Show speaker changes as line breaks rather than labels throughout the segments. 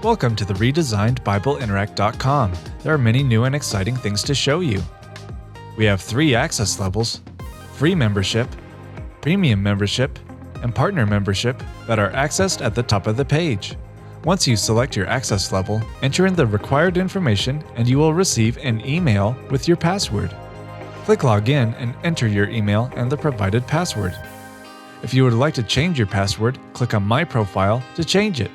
Welcome to the redesigned BibleInteract.com. There are many new and exciting things to show you. We have 3 access levels: free membership, premium membership, and partner membership that are accessed at the top of the page. Once you select your access level, enter in the required information and you will receive an email with your password. Click Login and enter your email and the provided password. If you would like to change your password, click on My Profile to change it.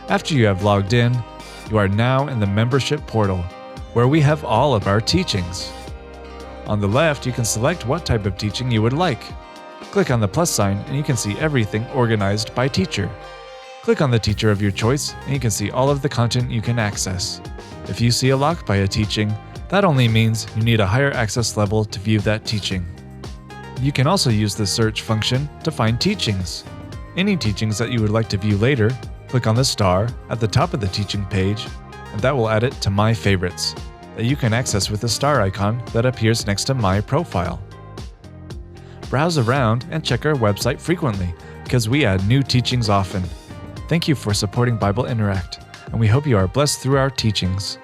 After you have logged in, you are now in the membership portal, where we have all of our teachings. On the left, you can select what type of teaching you would like. Click on the plus sign and you can see everything organized by teacher. Click on the teacher of your choice and you can see all of the content you can access. If you see a lock by a teaching, that only means you need a higher access level to view that teaching. You can also use the search function to find teachings. Any teachings that you would like to view later, click on the star at the top of the teaching page, and that will add it to My Favorites, that you can access with the star icon that appears next to My Profile. Browse around and check our website frequently, because we add new teachings often. Thank you for supporting Bible Interact, and we hope you are blessed through our teachings.